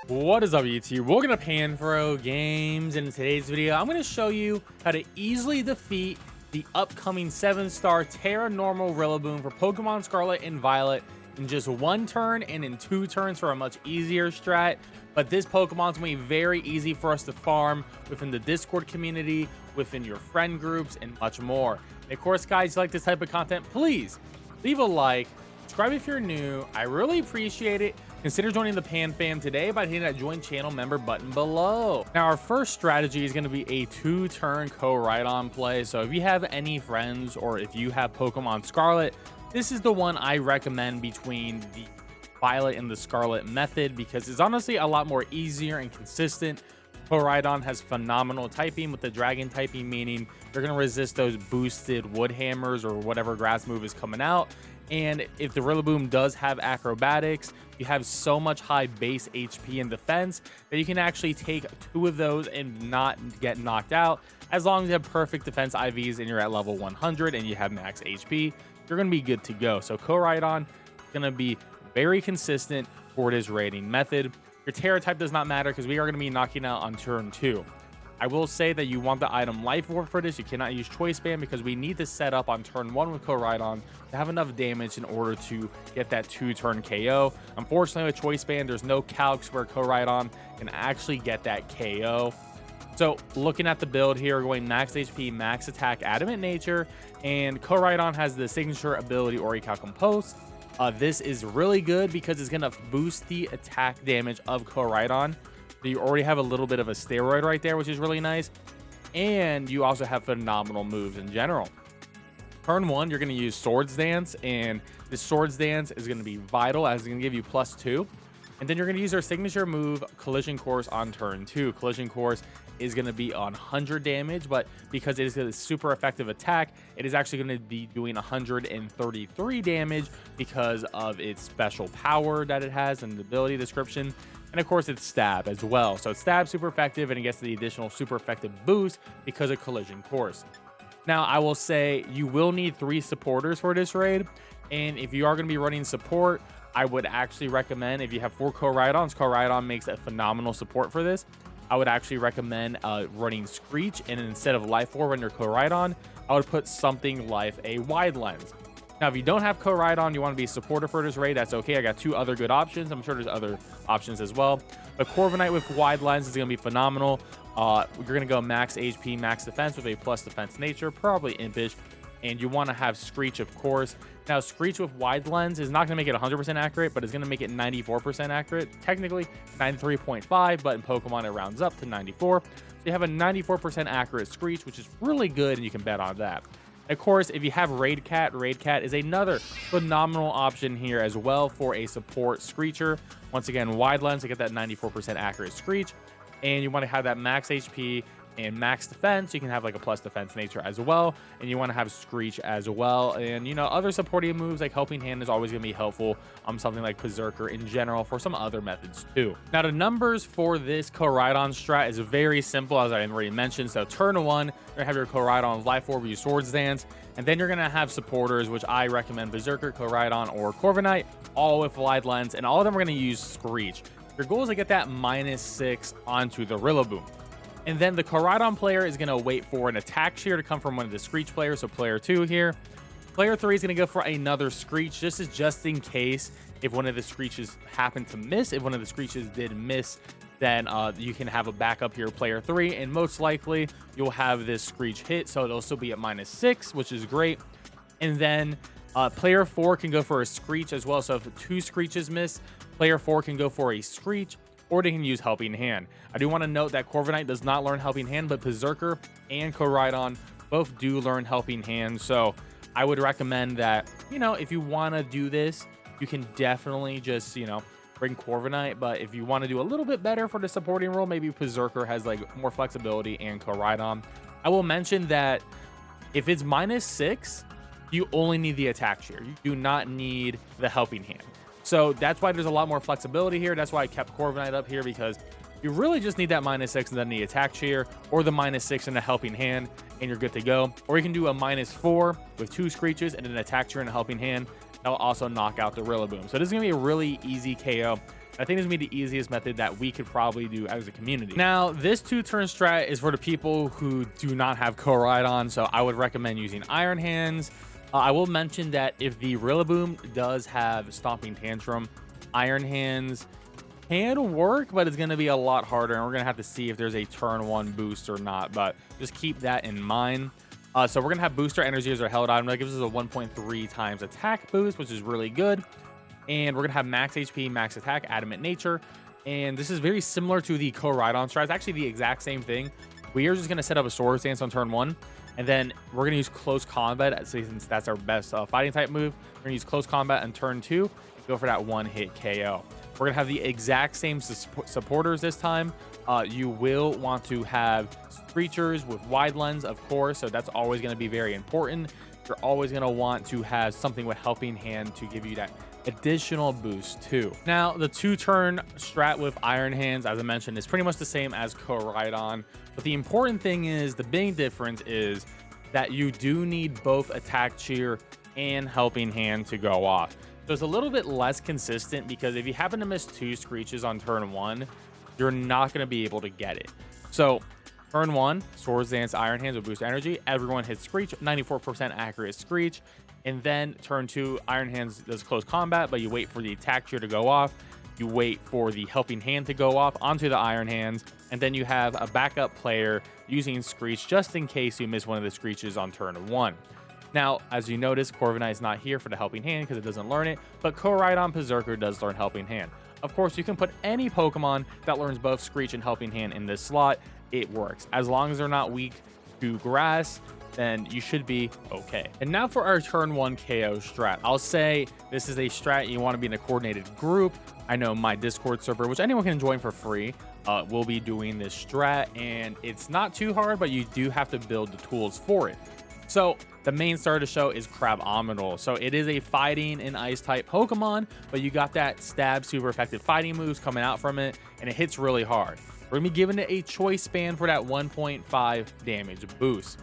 What is up, YouTube? Welcome to PanFro Games. In today's video, I'm going to show you how to easily defeat the upcoming 7-star Tera normal Rillaboom for Pokemon Scarlet and Violet in just one turn and in 2 turns for a much easier strat. But this Pokemon's going to be very easy for us to farm within the Discord community, within your friend groups, and much more. And of course, guys, if you like this type of content, please leave a like, subscribe if you're new. I really appreciate it. Consider joining the Pan Fam today by hitting that join channel member button below. Now, our first strategy is going to be a 2-turn Koraidon play. So if you have any friends or if you have Pokemon Scarlet, this is the one I recommend between the Violet and the Scarlet method because it's honestly a lot more easier and consistent. Koraidon has phenomenal typing with the dragon typing, meaning you're going to resist those boosted wood hammers or whatever grass move is coming out. And if the Rillaboom does have acrobatics, you have so much high base HP and defense that you can actually take 2 of those and not get knocked out. As long as you have perfect defense IVs and you're at level 100 and you have max HP, you're going to be good to go. So Koraidon is going to be very consistent for this rating method. Your Tera type does not matter because we are going to be knocking out on turn 2. I will say that you want the item Life Orb for this. You cannot use Choice Band because we need to set up on turn 1 with Koraidon to have enough damage in order to get that 2-turn KO. Unfortunately, with Choice Band, there's no calcs where Koraidon can actually get that KO. So looking at the build here, going max HP, max attack, Adamant Nature, and Koraidon has the signature ability Orichalcum Compose. This is really good because it's going to boost the attack damage of Koraidon. So you already have a little bit of a steroid right there, which is really nice. And you also have phenomenal moves in general. Turn 1, you're going to use Swords Dance, and this Swords Dance is going to be vital as it's going to give you +2. And then you're going to use our signature move, Collision Course, on turn 2. Collision Course is going to be on 100 damage, but because it is a super effective attack, it is actually going to be doing 133 damage because of its special power that it has and the ability description. And of course, it's Stab as well. So it's Stab super effective, and it gets the additional super effective boost because of Collision Course. Now, I will say you will need 3 supporters for this raid. And if you are going to be running support, I would actually recommend, if you have 4 Koraidons, Koraidon makes a phenomenal support for this. I would actually recommend running Screech, and instead of Life Orb under Koraidon, I would put something like a Wide Lens. Now, if you don't have Koraidon, you want to be a supporter for this raid, that's okay. I got 2 other good options. I'm sure there's other options as well. But Corviknight with Wide Lens is going to be phenomenal. You're going to go max HP, max defense with a plus defense nature, probably Impish. And you want to have Screech, of course. Now, Screech with Wide Lens is not going to make it 100% accurate, but it's going to make it 94% accurate. Technically, 93.5, but in Pokemon, it rounds up to 94. So you have a 94% accurate Screech, which is really good, and you can bet on that. Of course, if you have Raid Cat is another phenomenal option here as well for a support Screecher. Once again, Wide Lens to get that 94% accurate Screech. And you want to have that max HP and max defense. You can have like a plus defense nature as well, and you want to have Screech as well. And you know, other supporting moves like Helping Hand is always going to be helpful. Something like Berserker in general for some other methods too. Now, the numbers for this Koraidon strat is very simple, as I already mentioned. So turn 1, you're gonna have your Koraidon Life Orb, use Swords Dance, and then you're gonna have supporters, which I recommend Berserker, Koraidon, or Corviknight, all with Wide Lens, and all of them are gonna use Screech. Your goal is to get that -6 onto the Rillaboom. And then the Koraidon player is going to wait for an attack shear to come from one of the Screech players. So player 2 here. Player 3 is going to go for another Screech. This is just in case if one of the Screeches happened to miss. If one of the Screeches did miss, then you can have a backup here, player 3. And most likely, you'll have this Screech hit. So it'll still be at -6, which is great. And then player 4 can go for a Screech as well. So if 2 Screeches miss, player 4 can go for a Screech, or they can use Helping Hand. I do want to note that Corviknight does not learn Helping Hand, but Berserker and Koraidon both do learn Helping Hand. So I would recommend that, you know, if you want to do this, you can definitely just, you know, bring Corviknight. But if you want to do a little bit better for the supporting role, maybe Berserker has like more flexibility, and Koraidon. I will mention that if it's -6, you only need the attack shear. You do not need the Helping Hand. So that's why there's a lot more flexibility here. That's why I kept Corviknight up here, because you really just need that -6 and then the attack shear, or the -6 and a Helping Hand, and you're good to go. Or you can do a -4 with 2 Screeches and an attack shear and a Helping Hand. That'll also knock out the Rillaboom. So this is going to be a really easy KO. I think this would be the easiest method that we could probably do as a community. Now, this 2-turn strat is for the people who do not have Koraidon, so I would recommend using Iron Hands. I will mention that if the Rillaboom does have Stomping Tantrum, Iron Hands can work, but it's going to be a lot harder, and we're going to have to see if there's a turn 1 boost or not, but just keep that in mind. So we're going to have booster energy as our held item. That gives us a 1.3 times attack boost, which is really good. And we're going to have max HP, max attack, adamant nature. And this is very similar to the Koraidon strat. It's actually the exact same thing. We are just going to set up a Sword Stance on turn 1. And then we're going to use Close Combat, since that's our best fighting type move. We're going to use Close Combat on turn 2 and go for that 1-hit KO. We're going to have the exact same supporters this time. You will want to have Screechers with Wide Lens, of course. So that's always going to be very important. You're always going to want to have something with Helping Hand to give you that additional boost too. Now, the 2-turn strat with Iron Hands, as I mentioned, is pretty much the same as Koraidon. But the important thing is, the big difference is that you do need both Attack Cheer and Helping Hand to go off. So it's a little bit less consistent, because if you happen to miss 2 Screeches on turn 1, you're not going to be able to get it. So turn 1, Swords Dance, Iron Hands with boost energy. Everyone hits Screech, 94% accurate Screech. And then turn 2, Iron Hands does Close Combat, but you wait for the Attack Cheer to go off. You wait for the Helping Hand to go off onto the Iron Hands. And then you have a backup player using Screech just in case you miss one of the Screeches on turn 1. Now, as you notice, Corviknight is not here for the Helping Hand because it doesn't learn it, but Koraidon Berserker does learn Helping Hand. Of course, you can put any Pokemon that learns both Screech and Helping Hand in this slot. It works. As long as they're not weak to Grass, then you should be okay. And now for our turn 1 KO strat. I'll say this is a strat you want to be in a coordinated group. I know my Discord server, which anyone can join for free, will be doing this strat, and it's not too hard, but you do have to build the tools for it. So the main star of the show is Crabominal. So it is a fighting and ice type Pokemon, but you got that stab super effective fighting moves coming out from it, and it hits really hard. We're gonna be giving it a choice span for that 1.5 damage boost.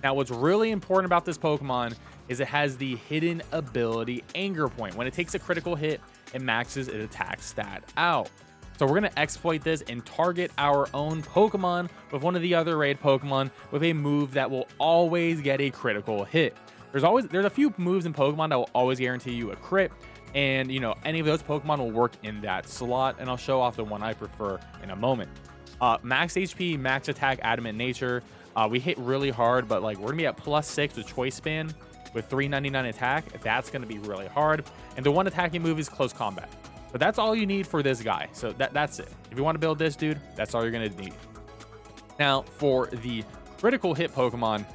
Now, what's really important about this Pokemon is it has the hidden ability Anger Point. When it takes a critical hit, it maxes its attack stat out. So we're going to exploit this and target our own Pokemon with one of the other raid Pokemon with a move that will always get a critical hit. There's a few moves in Pokemon that will always guarantee you a crit, and any of those Pokemon will work in that slot, and I'll show off the one I prefer in a moment. Max HP, max attack, adamant nature. We hit really hard, but we're gonna be at +6 with choice span with 399 attack. That's gonna be really hard, and the one attacking move is Close Combat. But that's all you need for this guy. So that's it. If you want to build this dude, that's all you're gonna need. Now, for the critical hit Pokemon,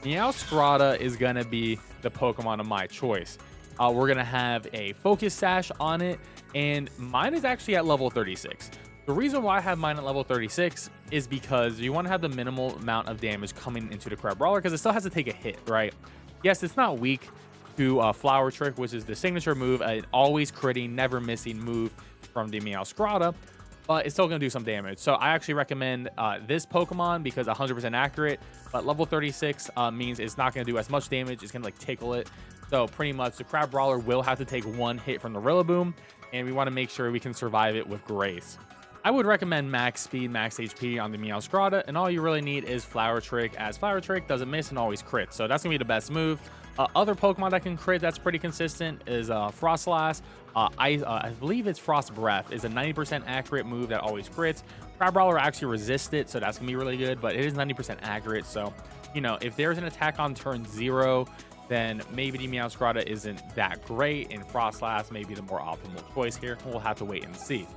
Meowscarada is gonna be the Pokemon of my choice. We're gonna have a Focus Sash on it, and mine is actually at level 36. The reason why I have mine at level 36 is because you want to have the minimal amount of damage coming into the Crabrawler, because it still has to take a hit, right? Yes, it's not weak to Flower Trick, which is the signature move, an always critting, never missing move from the Meowscarada, but it's still going to do some damage. So I actually recommend this Pokemon because 100% accurate, but level 36 means it's not going to do as much damage. It's going to tickle it. So pretty much the Crabrawler will have to take one hit from the Rillaboom, and we want to make sure we can survive it with grace. I would recommend max speed, max HP on the Meowscarada, and all you really need is Flower Trick, as Flower Trick doesn't miss and always crits. So that's going to be the best move. Other Pokemon that can crit that's pretty consistent is Frostlass. I believe it's Frost Breath is a 90% accurate move that always crits. Crabrawler actually resists it, so that's going to be really good, but it is 90% accurate. So, if there's an attack on turn 0, then maybe the Meowscarada isn't that great, and Frostlass may be the more optimal choice here. We'll have to wait and see.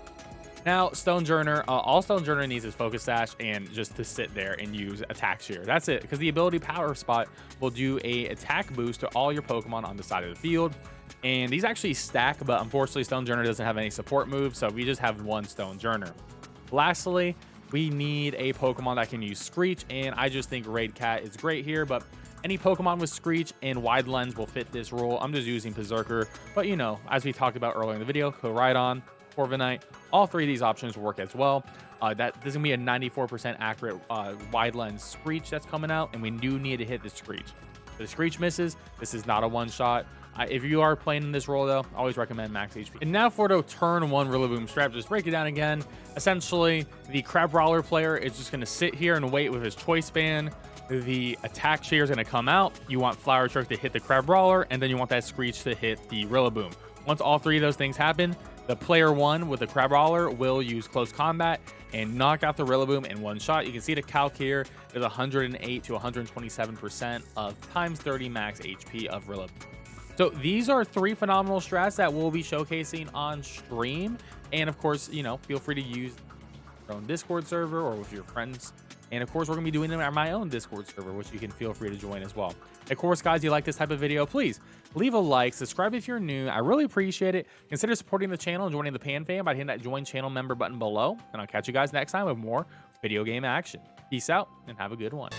Now, Stonejourner, all Stonejourner needs is Focus Sash and just to sit there and use Attack Shear. That's it, because the ability Power Spot will do a attack boost to all your Pokemon on the side of the field. And these actually stack, but unfortunately Stonejourner doesn't have any support moves, so we just have one Stonejourner. Lastly, we need a Pokemon that can use Screech, and I just think Raid Cat is great here, but any Pokemon with Screech and Wide Lens will fit this role. I'm just using Berserker, but as we talked about earlier in the video, Koraidon, Corviknight, all three of these options work as well. This is gonna be a 94% accurate Wide Lens Screech that's coming out, and we do need to hit the Screech. If the Screech misses, this is not a one-shot. If you are playing in this role, though, I always recommend max HP. And now for the turn 1 Rillaboom strat, just break it down again. Essentially, the Crab Brawler player is just going to sit here and wait with his Choice Band. The attack chair is going to come out. You want Flower Truck to hit the Crab Brawler, and then you want that Screech to hit the Rillaboom. Once all 3 of those things happen, the player 1 with the Crab Brawler will use Close Combat and knock out the Rillaboom in 1 shot. You can see the calc here is 108 to 127% of times 30 max HP of Rillaboom. So these are 3 phenomenal strats that we'll be showcasing on stream. And of course, you know, feel free to use your own Discord server or with your friends. And of course, we're going to be doing them at my own Discord server, which you can feel free to join as well. Of course, guys, you like this type of video, please leave a like, subscribe if you're new. I really appreciate it. Consider supporting the channel and joining the Pan Fam by hitting that join channel member button below. And I'll catch you guys next time with more video game action. Peace out and have a good one.